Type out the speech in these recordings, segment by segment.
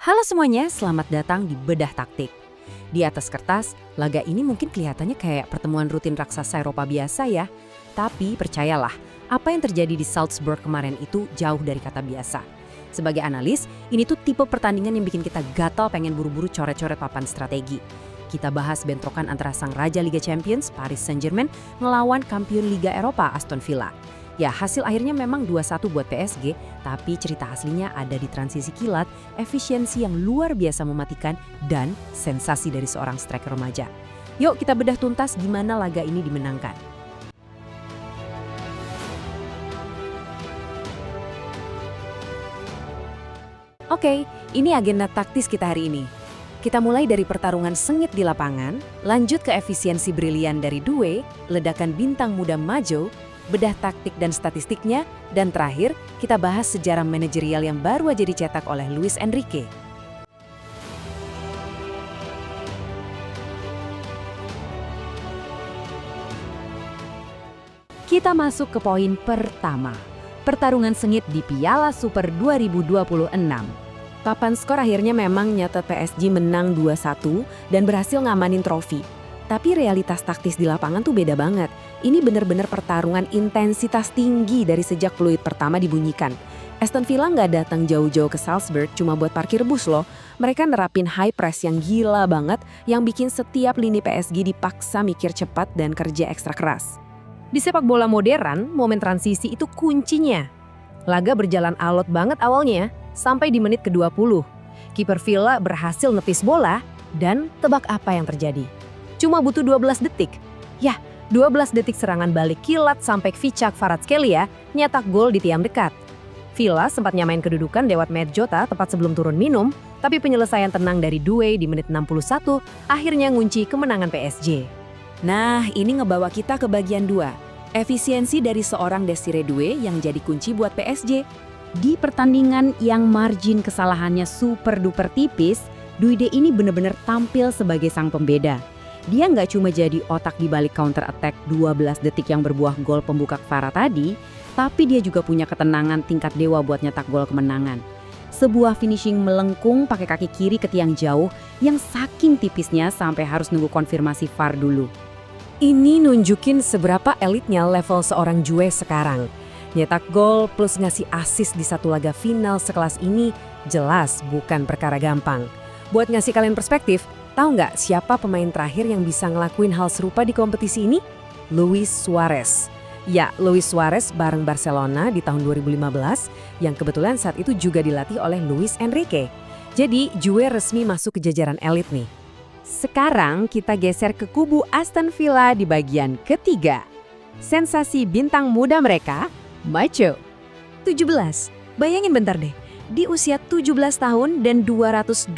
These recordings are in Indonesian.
Halo semuanya, selamat datang di Bedah Taktik. Di atas kertas, laga ini mungkin kelihatannya kayak pertemuan rutin raksasa Eropa biasa ya. Tapi percayalah, apa yang terjadi di Salzburg kemarin itu jauh dari kata biasa. Sebagai analis, ini tuh tipe pertandingan yang bikin kita gatal pengen buru-buru coret-coret papan strategi. Kita bahas bentrokan antara sang Raja Liga Champions, Paris Saint-Germain, melawan kampiun Liga Eropa, Aston Villa. Ya, hasil akhirnya memang 2-1 buat PSG, tapi cerita aslinya ada di transisi kilat, efisiensi yang luar biasa mematikan, dan sensasi dari seorang striker remaja. Yuk kita bedah tuntas gimana laga ini dimenangkan. Oke, ini agenda taktis kita hari ini. Kita mulai dari pertarungan sengit di lapangan, lanjut ke efisiensi brilian dari Doué, ledakan bintang muda Majo, bedah taktik dan statistiknya, dan terakhir kita bahas sejarah manajerial yang baru aja dicetak oleh Luis Enrique. Kita masuk ke poin pertama, pertarungan sengit di Piala Super 2026. Papan skor akhirnya memang nyatet PSG menang 2-1 dan berhasil ngamanin trofi. Tapi realitas taktis di lapangan tuh beda banget. Ini bener-bener pertarungan intensitas tinggi dari sejak peluit pertama dibunyikan. Aston Villa nggak datang jauh-jauh ke Salzburg cuma buat parkir bus loh. Mereka nerapin high press yang gila banget yang bikin setiap lini PSG dipaksa mikir cepat dan kerja ekstra keras. Di sepak bola modern, momen transisi itu kuncinya. Laga berjalan alot banget awalnya sampai di menit ke-20. Kiper Villa berhasil nepis bola dan tebak apa yang terjadi. Cuma butuh 12 detik. Ya, 12 detik serangan balik kilat sampai Kvichak Kvaratskhelia nyetak gol di tiang dekat. Villa sempat nyamain kedudukan lewat Matt Jota tepat sebelum turun minum, tapi penyelesaian tenang dari Doué di menit 61 akhirnya ngunci kemenangan PSG. Nah, ini ngebawa kita ke bagian 2. Efisiensi dari seorang Desire Doué yang jadi kunci buat PSG. Di pertandingan yang margin kesalahannya super duper tipis, Doué ini benar-benar tampil sebagai sang pembeda. Dia nggak cuma jadi otak di balik counter attack 12 detik yang berbuah gol pembuka Kvara tadi, tapi dia juga punya ketenangan tingkat dewa buat nyetak gol kemenangan. Sebuah finishing melengkung pakai kaki kiri ke tiang jauh yang saking tipisnya sampai harus nunggu konfirmasi VAR dulu. Ini nunjukin seberapa elitnya level seorang Doué sekarang. Nyetak gol plus ngasih assist di satu laga final sekelas ini jelas bukan perkara gampang. Buat ngasih kalian perspektif, tahu nggak siapa pemain terakhir yang bisa ngelakuin hal serupa di kompetisi ini? Luis Suarez. Ya, Luis Suarez bareng Barcelona di tahun 2015 yang kebetulan saat itu juga dilatih oleh Luis Enrique. Jadi, Doué resmi masuk ke jajaran elit nih. Sekarang kita geser ke kubu Aston Villa di bagian ketiga. Sensasi bintang muda mereka, Macho. 17. Bayangin bentar deh. Di usia 17 tahun dan 212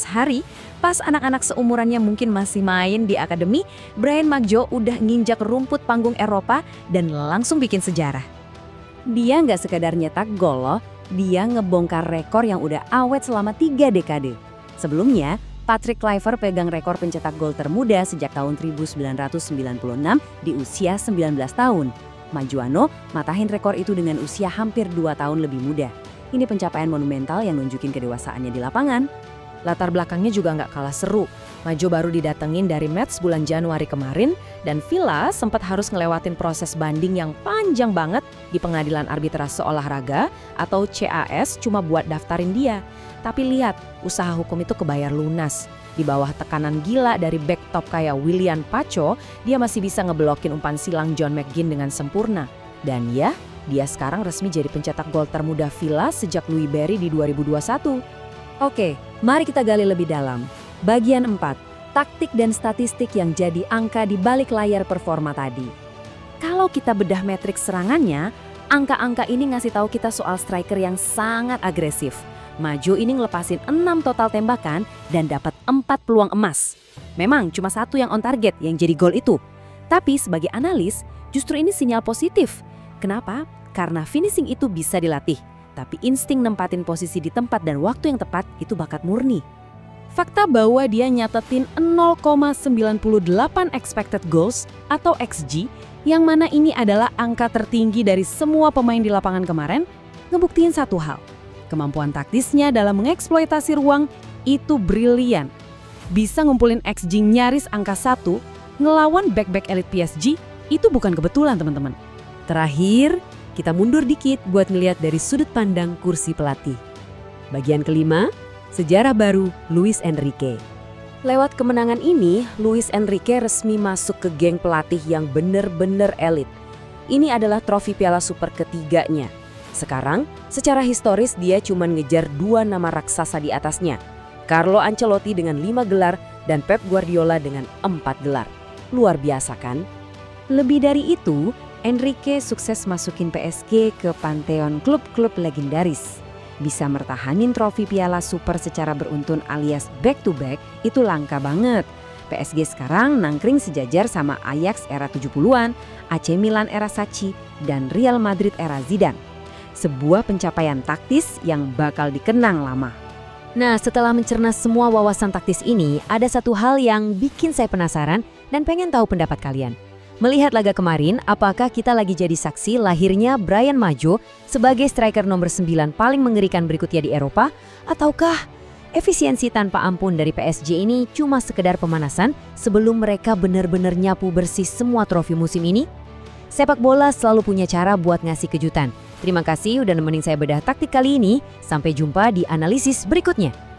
hari, pas anak-anak seumurannya mungkin masih main di akademi, Bryan Maggio udah nginjak rumput panggung Eropa dan langsung bikin sejarah. Dia nggak sekadar nyetak gol loh, dia ngebongkar rekor yang udah awet selama 3 dekade. Sebelumnya, Patrick Kluivert pegang rekor pencetak gol termuda sejak tahun 1996 di usia 19 tahun. Majuano matahin rekor itu dengan usia hampir 2 tahun lebih muda. Ini pencapaian monumental yang nunjukin kedewasaannya di lapangan. Latar belakangnya juga nggak kalah seru. Majo baru didatengin dari Metz bulan Januari kemarin, dan Villa sempat harus ngelewatin proses banding yang panjang banget di Pengadilan Arbitrase Olahraga atau CAS cuma buat daftarin dia. Tapi lihat, usaha hukum itu kebayar lunas. Di bawah tekanan gila dari back top kayak Willian Pacho, dia masih bisa ngeblokin umpan silang John McGinn dengan sempurna. Dan ya, dia sekarang resmi jadi pencetak gol termuda Villa sejak Louis Barry di 2021. Oke, mari kita gali lebih dalam. Bagian 4, taktik dan statistik yang jadi angka di balik layar performa tadi. Kalau kita bedah metrik serangannya, angka-angka ini ngasih tahu kita soal striker yang sangat agresif. Majo ini ngelepasin 6 total tembakan dan dapat 4 peluang emas. Memang cuma 1 yang on target yang jadi gol itu. Tapi sebagai analis, justru ini sinyal positif. Kenapa? Karena finishing itu bisa dilatih. Tapi insting nempatin posisi di tempat dan waktu yang tepat itu bakat murni. Fakta bahwa dia nyatetin 0,98 expected goals atau XG, yang mana ini adalah angka tertinggi dari semua pemain di lapangan kemarin, ngebuktiin satu hal. Kemampuan taktisnya dalam mengeksploitasi ruang itu brilian. Bisa ngumpulin XG nyaris angka 1, ngelawan back-back elit PSG itu bukan kebetulan teman-teman. Terakhir, kita mundur dikit buat ngeliat dari sudut pandang kursi pelatih. Bagian kelima, sejarah baru Luis Enrique. Lewat kemenangan ini, Luis Enrique resmi masuk ke geng pelatih yang bener-bener elit. Ini adalah trofi Piala Super ketiganya. Sekarang, secara historis dia cuma ngejar 2 nama raksasa di atasnya. Carlo Ancelotti dengan 5 gelar dan Pep Guardiola dengan 4 gelar. Luar biasa kan? Lebih dari itu, Enrique sukses masukin PSG ke panteon klub-klub legendaris. Bisa mertahanin trofi Piala Super secara beruntun alias back-to-back itu langka banget. PSG sekarang nangkring sejajar sama Ajax era 70-an, AC Milan era Sacchi, dan Real Madrid era Zidane. Sebuah pencapaian taktis yang bakal dikenang lama. Nah, setelah mencerna semua wawasan taktis ini, ada satu hal yang bikin saya penasaran dan pengen tahu pendapat kalian. Melihat laga kemarin, apakah kita lagi jadi saksi lahirnya Bryan Majo sebagai striker nomor 9 paling mengerikan berikutnya di Eropa? Ataukah efisiensi tanpa ampun dari PSG ini cuma sekedar pemanasan sebelum mereka benar-benar nyapu bersih semua trofi musim ini? Sepak bola selalu punya cara buat ngasih kejutan. Terima kasih udah nemenin saya bedah taktik kali ini. Sampai jumpa di analisis berikutnya.